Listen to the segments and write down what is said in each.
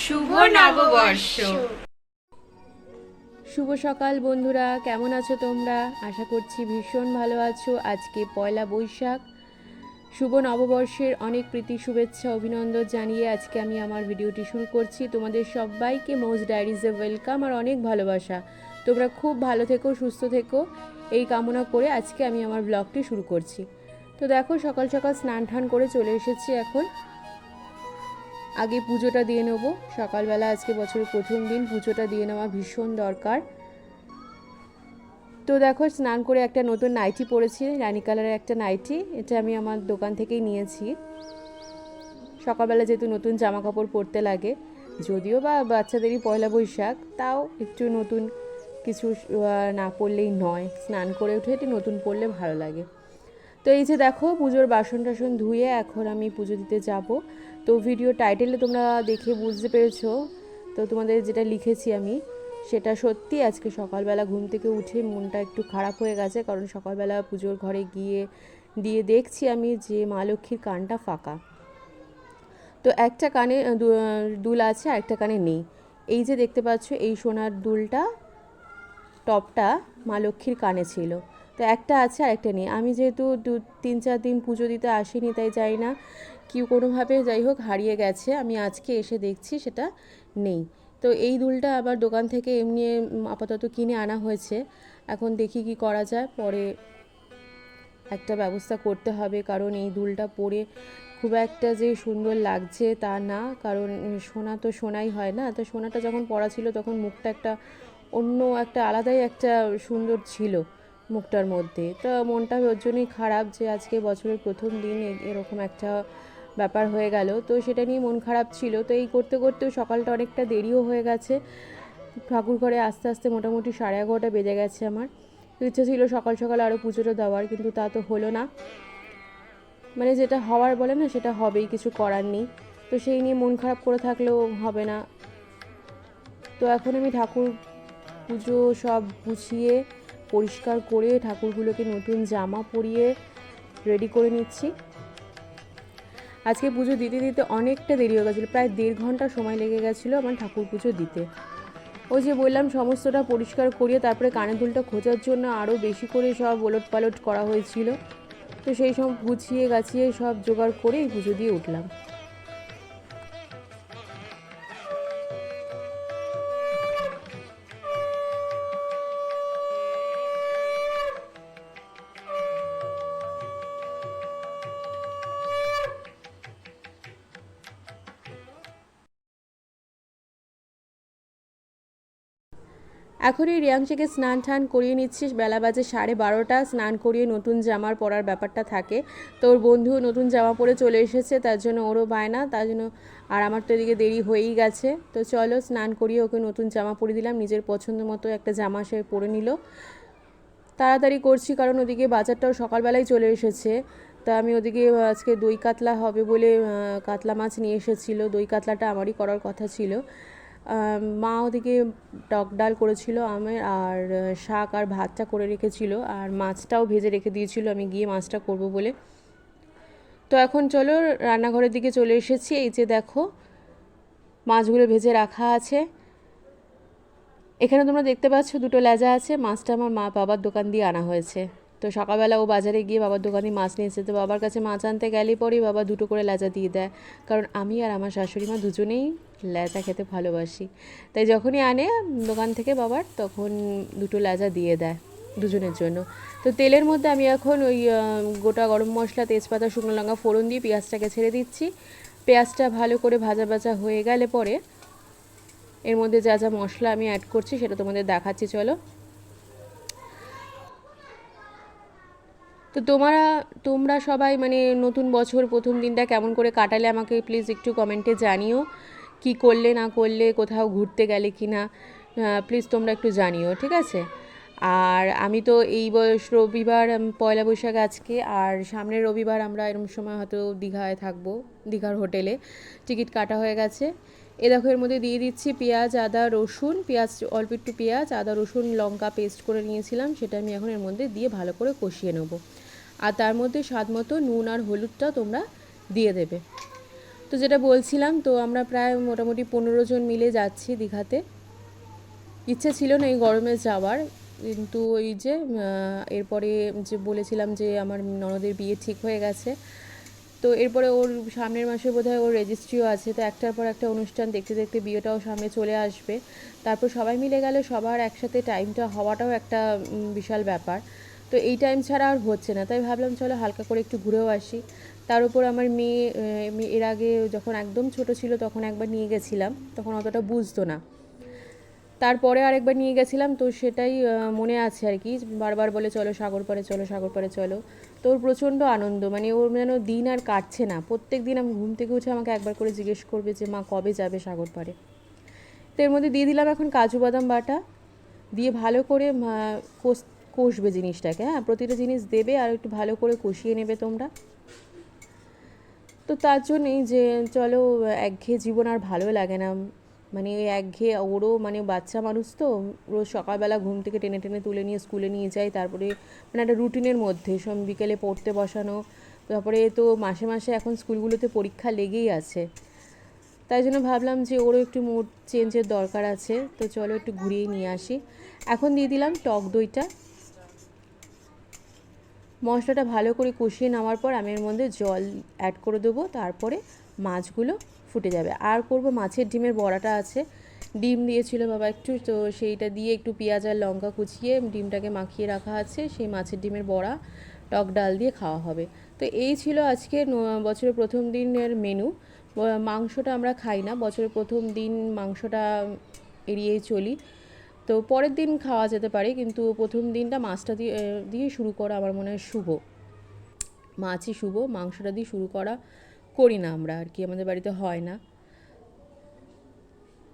শুভ নববর্ষ। শুভ সকাল বন্ধুরা, কেমন আছো তোমরা? আশা করছি ভীষণ ভালো আছো। আজকে পয়লা বৈশাখ, শুভ নববর্ষের অনেক প্রীতি শুভেচ্ছা অভিনন্দন জানিয়ে আজকে আমি আমার ভিডিওটি শুরু করছি। তোমাদের সবাইকে মোজ ডায়েরিজে ওয়েলকাম আর অনেক ভালোবাসা। তোমরা খুব ভালো থেকো, সুস্থ থেকো, এই কামনা করে আজকে আমি আমার ব্লগটি শুরু করছি। তো দেখো, সকাল সকাল স্নান টান করে চলে এসেছি। এখন আগে পুজোটা দিয়ে নেবো। সকালবেলা আজকে বছরের প্রথম দিন, পুজোটা দিয়ে নেওয়া ভীষণ দরকার। তো দেখো, স্নান করে একটা নতুন নাইটি পরেছি, রানী কালারের একটা নাইটি। এটা আমি আমার দোকান থেকেই নিয়েছি। সকালবেলা যেহেতু নতুন জামা কাপড় পরতে লাগে, যদিও বা বাচ্চাদেরই পয়লা বৈশাখ, তাও একটু নতুন কিছু না পরলেই নয়। স্নান করে উঠে একটু নতুন পরলে ভালো লাগে। তো এই যে দেখো, পুজোর বাসন টাসন ধুয়ে এখন আমি পুজো দিতে যাব। তো ভিডিও টাইটেলে তোমরা দেখে বুঝতে পেরেছো, তো তোমাদের যেটা লিখেছি আমি সেটা সত্যি। আজকে সকালবেলা ঘুম থেকে উঠে মনটা একটু খারাপ হয়ে গেছে, কারণ সকালবেলা পুজোর ঘরে দিয়ে দেখছি আমি যে মা লক্ষ্মীর কানটা ফাঁকা। তো একটা কানে দুল আছে, আরেকটা কানে নেই। এই যে দেখতে পাচ্ছ, এই সোনার দুলটা, টপটা মা লক্ষ্মীর কানে ছিল। তো একটা আছে আর একটা নেই। আমি যেহেতু 3-4 দিন পুজো দিতে আসিনি, তাই জানি না কি কোনোভাবে যাই হোক হারিয়ে গেছে। আমি আজকে এসে দেখছি সেটা নেই। তো এই দুলটা আবার দোকান থেকে এমনি আপাতত কিনে আনা হয়েছে। এখন দেখি কি করা যায়, পরে একটা ব্যবস্থা করতে হবে। কারণ এই দুলটা পরে খুব একটা যে সুন্দর লাগছে তা না, কারণ সোনা তো সোনাই হয় না। তো সোনাটা যখন পরা ছিল তখন মুখটা একটা অন্য একটা আলাদাই একটা সুন্দর ছিল মুখটার মধ্যে। তো মনটা ওর জন্যই খারাপ যে আজকে বছরের প্রথম দিন এরকম একটা ব্যাপার হয়ে গেল। তো সেটা নিয়ে মন খারাপ ছিল। তো এই করতে করতেও সকালটা অনেকটা দেরিও হয়ে গেছে। ঠাকুর ঘরে আস্তে আস্তে মোটামুটি 11:30 বেজে গেছে আমার। ইচ্ছে ছিল সকাল সকাল আরও পুজোটা দেওয়ার, কিন্তু তা তো হলো না। মানে যেটা হওয়ার বলে না, সেটা হবেই, কিছু করার নেই। তো সেই নিয়ে মন খারাপ করে থাকলেও হবে না। তো এখন আমি ঠাকুর পুজো সব গুছিয়ে পরিষ্কার করে ঠাকুরগুলোকে নতুন জামা পরিয়ে রেডি করে নিচ্ছি। আজকে পুজো দিতে দিতে অনেকটা দেরি হয়ে গেছিলো, প্রায় 1.5 ঘন্টা সময় লেগে গেছিলো আমার ঠাকুর পুজো দিতে। ওই যে বললাম, সমস্তটা পরিষ্কার করিয়ে তারপরে কানের দুলটা খোঁজার জন্য আরও বেশি করে সব ওলট পালট করা হয়েছিল। তো সেই সব গুছিয়ে গাছিয়ে সব জোগাড় করেই পুজো দিয়ে উঠলাম। এখন এই রিয়াংশিকে স্নান টান করিয়ে নিচ্ছিস। বেলা বাজে 12:30। স্নান করিয়ে নতুন জামার পরার ব্যাপারটা থাকে। তো ওর বন্ধু নতুন জামা পরে চলে এসেছে, তার জন্য ওরও বায়না, তার জন্য। আর আমার তো এদিকে দেরি হয়েই গেছে। তো চলো, স্নান করিয়ে ওকে নতুন জামা পরিয়ে দিলাম। নিজের পছন্দ মতো একটা জামা সে পরে নিল। তাড়াতাড়ি করছি কারণ ওদিকে বাজারটাও সকালবেলায় চলে এসেছে। তা আমি ওদিকে আজকে দই কাতলা হবে বলে কাতলা মাছ নিয়ে এসেছিলো। দই কাতলাটা আমারই করার কথা ছিল। মা ওদিকে টক ডাল করেছিল আমার, আর শাক আর ভাতটা করে রেখেছিল, আর মাছটাও ভেজে রেখে দিয়েছিল আমি গিয়ে মাছটা করব বলে। তো এখন চলো, রান্নাঘরের দিকে চলে এসেছি। এই যে দেখো, মাছগুলো ভেজে রাখা আছে। এখানে তোমরা দেখতে পাচ্ছ 2টো লেজা আছে। মাছটা আমার বাবার দোকান দিয়ে আনা হয়েছে। তো সকালবেলা ও বাজারে গিয়ে বাবার দোকানে মাছ নিয়ে এসেছে। তো বাবার কাছে মাছ আনতে গেলেই পরেই বাবা 2টো করে লেজা দিয়ে দেয়, কারণ আমি আর আমার শাশুড়ি মা দুজনেই লেজা খেতে ভালোবাসি। তাই যখনই আনে দোকান থেকে বাবার, তখন 2টো লেজা দিয়ে দেয় দুজনের জন্য। তো তেলের মধ্যে আমি এখন ওই গোটা গরম মশলা, তেজপাতা, শুকনো লঙ্কা ফোড়ন দিয়ে পেঁয়াজটাকে ছেড়ে দিচ্ছি। পেঁয়াজটা ভালো করে ভাজা ভাজা হয়ে গেলে পরে এর মধ্যে যা যা মশলা আমি অ্যাড করছি সেটা তোমাদের দেখাচ্ছি, চলো। তো তোমরা সবাই মানে নতুন বছর প্রথম দিনটা কেমন করে কাটালে আমাকে প্লিজ একটু কমেন্টে জানিও। কি করলে না করলে, কোথাও ঘুরতে গেলে কি না, প্লিজ তোমরা একটু জানিও, ঠিক আছে? আর আমি তো এই রবিবার পয়লা বৈশাখ আজকে, আর সামনের রবিবার আমরা এরকম সময় হয়তো দীঘায় থাকবো। দীঘার হোটেলে টিকিট কাটা হয়ে গেছে। এ দেখো, এর মধ্যে দিয়ে দিচ্ছি পেঁয়াজ, আদা, রসুন। পেঁয়াজ অল্প একটু, পেঁয়াজ, আদা, রসুন, লঙ্কা পেস্ট করে নিয়েছিলাম, সেটা আমি এখন এর মধ্যে দিয়ে ভালো করে কষিয়ে নেব। আর তার মধ্যে স্বাদ মতো নুন আর হলুদটা তোমরা দিয়ে দেবে। তো তো যেটা বলছিলাম, তো আমরা প্রায় মোটামুটি 15 জন মিলে যাচ্ছি দীঘাতে। ইচ্ছে ছিল না এই গরমে যাওয়ার, কিন্তু ওই যে এরপরে যে বলেছিলাম যে আমার ননদের বিয়ে ঠিক হয়ে গেছে, তো এরপরে ওর সামনের মাসে বোধহয় ওর রেজিস্ট্রিও আছে, তো একটার পর একটা অনুষ্ঠান দেখতে দেখতে বিয়েটাও সামনে চলে আসবে। তারপর সবাই মিলে গেলে সবার একসাথে টাইমটা হওয়াটাও একটা বিশাল ব্যাপার। তো এই টাইম ছাড়া আর হচ্ছে না, তাই ভাবলাম চলো হালকা করে একটু ঘুরেও আসি। তার উপর আমার মেয়ে এর আগে যখন একদম ছোট ছিল তখন একবার নিয়ে গেছিলাম, তখন অতটা বুঝতো না। তারপরে আরেকবার নিয়ে গেছিলাম, তো সেটাই মনে আছে আর কি, বারবার বলে চলো সাগর পাড়ে চলো, সাগর পাড়ে চলো। তো ওর প্রচণ্ড আনন্দ, মানে ওর যেন দিন আর কাটছে না। প্রত্যেক দিন আমি ঘুম থেকে উঠে আমাকে একবার করে জিজ্ঞেস করবে যে মা কবে যাবে সাগর পাড়ে। তো এর মধ্যে দিয়ে দিলাম এখন কাজু বাদাম বাটা, দিয়ে ভালো করে কষবে জিনিসটাকে। হ্যাঁ, প্রতিটা জিনিস দেবে আর একটু ভালো করে কষিয়ে নেবে তোমরা। তো তার জন্যেই যে চলো, একঘেয়ে জীবন আর ভালো লাগে না, মানে ওই একঘেয়ে ওরও, মানে বাচ্চা মানুষ তো, রোজ সকালবেলা ঘুম থেকে টেনে টেনে তুলে নিয়ে স্কুলে নিয়ে যাই, তারপরে মানে একটা রুটিনের মধ্যে সব বিকেলে পড়তে বসানো, তারপরে তো মাসে মাসে এখন স্কুলগুলোতে পরীক্ষা লেগেই আছে। তাই জন্য ভাবলাম যে ওরও একটু মুড চেঞ্জের দরকার আছে, তো চলো একটু ঘুরিয়ে নিয়ে আসি। এখন দিয়ে দিলাম টক দইটা। মশলাটা ভালো করে কষিয়ে নেওয়ার পর আমি এর মধ্যে জল অ্যাড করে দেবো, তারপরে মাছগুলো ফুটে যাবে। আর করব মাছের ডিমের বড়াটা আছে, ডিম দিয়েছিল বাবা একটু, তো সেইটা দিয়ে একটু পেঁয়াজ আর লঙ্কা কুচিয়ে ডিমটাকে মাখিয়ে রাখা আছে, সেই মাছের ডিমের বড়া টক ডাল দিয়ে খাওয়া হবে। তো এই ছিল আজকে বছরের প্রথম দিনের মেনু। মাংসটা আমরা খাই না, বছরের প্রথম দিন মাংসটা এড়িয়েই চলি। তো পরের দিন খাওয়া যেতে পারে, কিন্তু প্রথম দিনটা মাছটা দিয়ে শুরু করা আমার মনে হয় শুভ। মাছই শুভ, মাংসটা দিয়ে শুরু করি না আমরা আর কি, আমাদের বাড়িতে হয় না।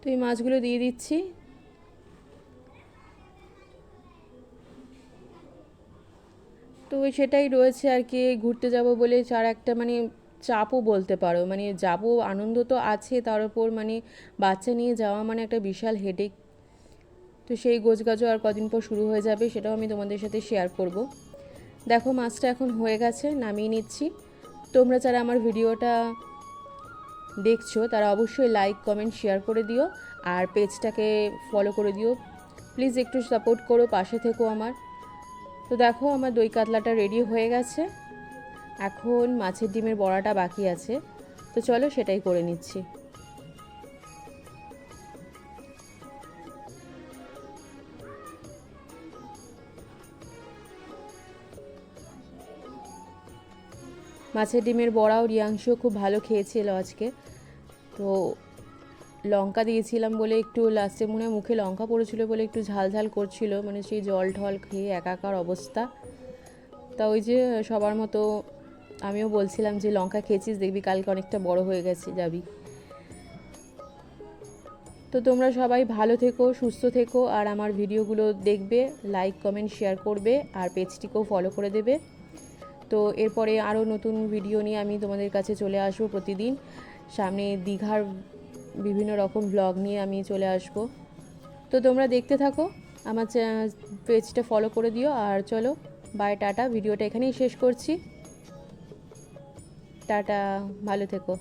তো এই মাছগুলো দিয়ে দিচ্ছি। তো সেটাই রয়েছে আর কি, ঘুরতে যাব বলে চার একটা মানে চাপও বলতে পারো, মানে যাব, আনন্দ তো আছে, তার উপর মানে বাচ্চা নিয়ে যাওয়া মানে একটা বিশাল হেডেক। তো সেই গোছগাছও আর কদিন পর শুরু হয়ে যাবে, সেটাও আমি তোমাদের সাথে শেয়ার করব। দেখো মাছটা এখন হয়ে গেছে, নামিয়ে নিচ্ছি। তোমরা যারা আমার ভিডিওটা দেখছো তারা অবশ্যই লাইক কমেন্ট শেয়ার করে দিও, আর পেজটাকে ফলো করে দিও প্লিজ, একটু সাপোর্ট করো, পাশে থেকো আমার। তো দেখো আমার দই কাতলাটা রেডি হয়ে গেছে, এখন মাছের ডিমের বড়াটা বাকি আছে, তো চলো সেটাই করে নিচ্ছি। মাছের ডিমের বড়াও রিয়াংশও খুব ভালো খেয়েছিল আজকে। তো লঙ্কা দিয়েছিলাম বলে একটু লাস্টে মনে হয় মুখে লঙ্কা পড়েছিল বলে একটু ঝাল ঝাল করছিল, মানে সেই জল ঢল খেয়ে একাকার অবস্থা। তা ওই যে সবার মতো আমিও বলছিলাম যে লঙ্কা খেয়েছিস, দেখবি কালকে অনেকটা বড় হয়ে গেছে যাবি। তো তোমরা সবাই ভালো থেকো, সুস্থ থেকো, আর আমার ভিডিওগুলো দেখবে, লাইক কমেন্ট শেয়ার করবে, আর পেজটিকেও ফলো করে দেবে। তো এরপরে আরও নতুন ভিডিও নিয়ে আমি তোমাদের কাছে চলে আসবো প্রতিদিন। সামনে দীঘার বিভিন্ন রকম ব্লগ নিয়ে আমি চলে আসব। তো তোমরা দেখতে থাকো, আমার পেজটা ফলো করে দিও, আর চলো বাই, টাটা। ভিডিওটা এখানেই শেষ করছি, টাটা, ভালো থেকো।